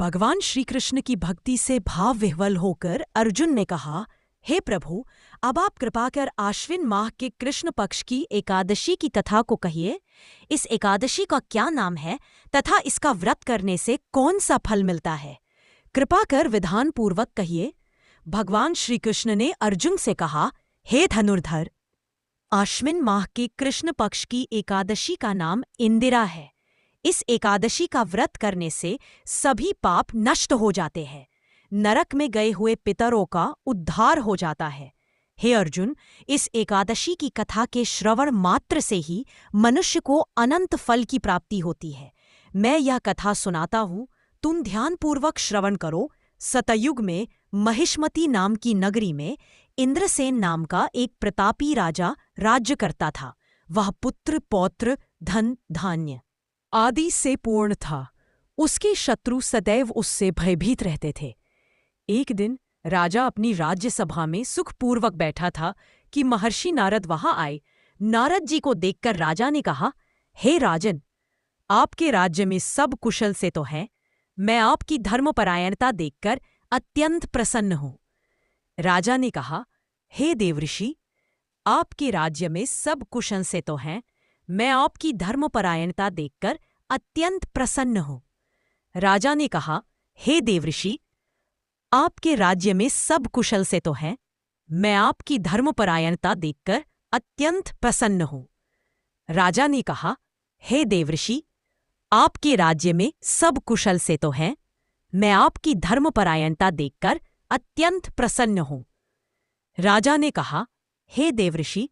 भगवान श्री कृष्ण की भक्ति से भाव विह्वल होकर अर्जुन ने कहा, हे प्रभु, अब आप कृपा कर आश्विन माह के कृष्ण पक्ष की एकादशी की कथा को कहिए। इस एकादशी का क्या नाम है तथा इसका व्रत करने से कौन सा फल मिलता है? कृपा कर विधान पूर्वक कहिए। भगवान श्री कृष्ण ने अर्जुन से कहा, हे धनुर्धर, आश्विन माह के कृष्ण पक्ष की एकादशी का नाम इंदिरा है। इस एकादशी का व्रत करने से सभी पाप नष्ट हो जाते हैं। नरक में गए हुए पितरों का उद्धार हो जाता है। हे अर्जुन, इस एकादशी की कथा के श्रवण मात्र से ही मनुष्य को अनंत फल की प्राप्ति होती है। मैं यह कथा सुनाता हूँ, तुम ध्यानपूर्वक श्रवण करो। सतयुग में महिष्मती नाम की नगरी में इंद्रसेन नाम का एक प्रतापी राजा राज्य करता था। वह पुत्र, पौत्र, धन, धान्य आदि से पूर्ण था। उसके शत्रु सदैव उससे भयभीत रहते थे। एक दिन राजा अपनी राज्यसभा में सुखपूर्वक बैठा था कि महर्षि नारद वहां आए। नारद जी को देखकर राजा ने कहा, हे राजन, आपके राज्य में सब कुशल से तो है। मैं आपकी धर्मपरायणता देखकर अत्यंत प्रसन्न हूं। राजा ने कहा, हे देवऋषि, आपके राज्य में सब कुशल से तो हैं। मैं आपकी धर्मपरायणता देखकर अत्यंत प्रसन्न हूं। राजा ने कहा, हे देवऋषि, आपके राज्य में सब कुशल से तो हैं। मैं आपकी धर्मपरायणता देखकर अत्यंत प्रसन्न हूं। राजा ने कहा, हे देवऋषि, आपके राज्य में सब कुशल से तो हैं। मैं आपकी धर्मपरायणता देखकर अत्यंत प्रसन्न हूं। राजा ने कहा, हे देवऋषि,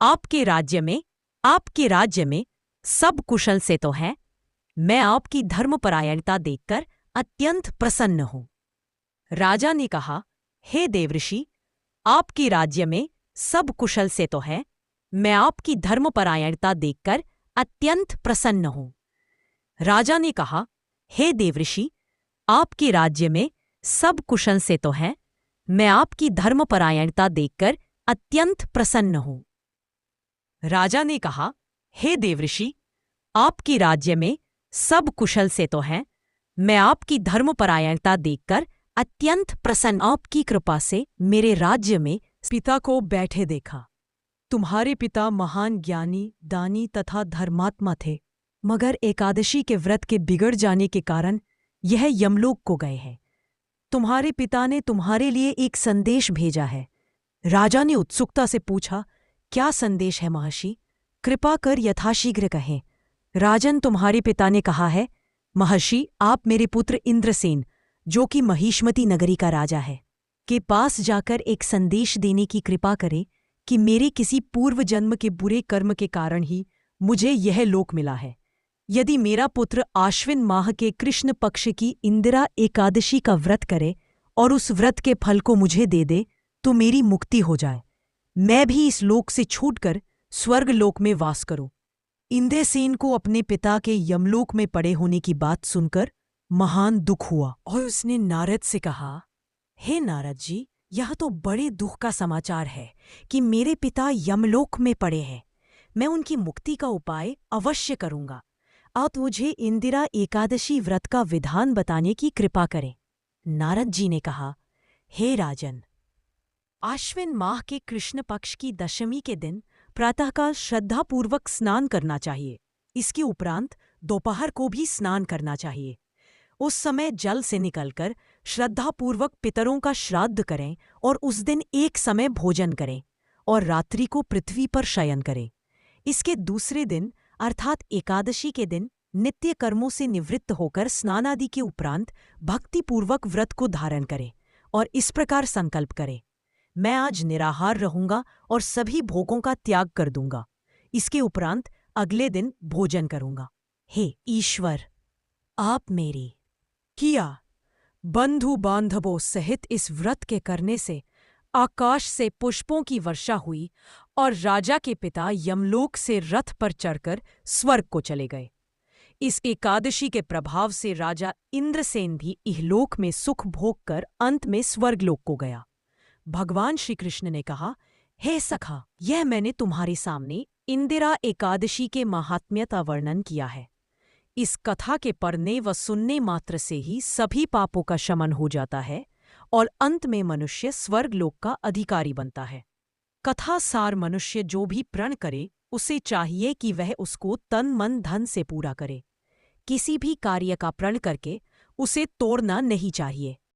आपके राज्य में सब कुशल से तो हैं। मैं आपकी धर्मपरायणता देखकर अत्यंत प्रसन्न हूं। राजा ने कहा, हे देवऋषि, आपके राज्य में सब कुशल से तो है। मैं आपकी धर्मपरायणता देखकर अत्यंत प्रसन्न हूं। राजा ने कहा, हे देवऋषि, आपके राज्य में सब कुशल से तो है। मैं आपकी धर्मपरायणता देखकर अत्यंत प्रसन्न हूं। राजा ने कहा, हे देवऋषि, आपके राज्य में सब कुशल से तो है। मैं आपकी धर्मपरायणता देखकर अत्यंत प्रसन्न। आपकी कृपा से मेरे राज्य में पिता को बैठे देखा। तुम्हारे पिता महान ज्ञानी, दानी तथा धर्मात्मा थे, मगर एकादशी के व्रत के बिगड़ जाने के कारण यह यमलोक को गए हैं। तुम्हारे पिता ने तुम्हारे लिए एक संदेश भेजा है। राजा ने उत्सुकता से पूछा, क्या संदेश है महर्षि? कृपा कर यथाशीघ्र कहें। राजन, तुम्हारे पिता ने कहा है, महर्षि, आप मेरे पुत्र इंद्रसेन, जो कि महिष्मती नगरी का राजा है, के पास जाकर एक संदेश देने की कृपा करें कि मेरे किसी पूर्व जन्म के बुरे कर्म के कारण ही मुझे यह लोक मिला है। यदि मेरा पुत्र आश्विन माह के कृष्ण पक्ष की इंदिरा एकादशी का व्रत करे और उस व्रत के फल को मुझे दे दे तो मेरी मुक्ति हो जाए। मैं भी इस लोक से छूटकर स्वर्ग लोक में वास करूं। इंद्रसेन को अपने पिता के यमलोक में पड़े होने की बात सुनकर महान दुख हुआ और उसने नारद से कहा, हे नारद जी, यह तो बड़े दुख का समाचार है कि मेरे पिता यमलोक में पड़े हैं। मैं उनकी मुक्ति का उपाय अवश्य करूंगा। आप मुझे इंदिरा एकादशी व्रत का विधान बताने की कृपा करें। नारद जी ने कहा, हे राजन, आश्विन माह के कृष्ण पक्ष की दशमी के दिन प्रातःकाल श्रद्धापूर्वक स्नान करना चाहिए। इसके उपरांत दोपहर को भी स्नान करना चाहिए। उस समय जल से निकलकर श्रद्धापूर्वक पितरों का श्राद्ध करें और उस दिन एक समय भोजन करें और रात्रि को पृथ्वी पर शयन करें। इसके दूसरे दिन अर्थात एकादशी के दिन नित्य कर्मों से निवृत्त होकर स्नान आदि के उपरांत भक्तिपूर्वक व्रत को धारण करें और इस प्रकार संकल्प करें, मैं आज निराहार रहूंगा और सभी भोगों का त्याग कर दूंगा। इसके उपरांत अगले दिन भोजन करूंगा। हे ईश्वर, आप मेरी किया बंधु बांधवों सहित इस व्रत के करने से आकाश से पुष्पों की वर्षा हुई और राजा के पिता यमलोक से रथ पर चढ़कर स्वर्ग को चले गए। इस एकादशी के प्रभाव से राजा इंद्रसेन भी इहलोक में सुख भोग कर अंत में स्वर्गलोक को गया। भगवान श्री कृष्ण ने कहा, हे सखा, यह मैंने तुम्हारे सामने इंदिरा एकादशी के महात्म्य का वर्णन किया है। इस कथा के पढ़ने व सुनने मात्र से ही सभी पापों का शमन हो जाता है और अंत में मनुष्य स्वर्गलोक का अधिकारी बनता है। कथा सार मनुष्य जो भी प्रण करे, उसे चाहिए कि वह उसको तन मन धन से पूरा करे। किसी भी कार्य का प्रण करके उसे तोड़ना नहीं चाहिए।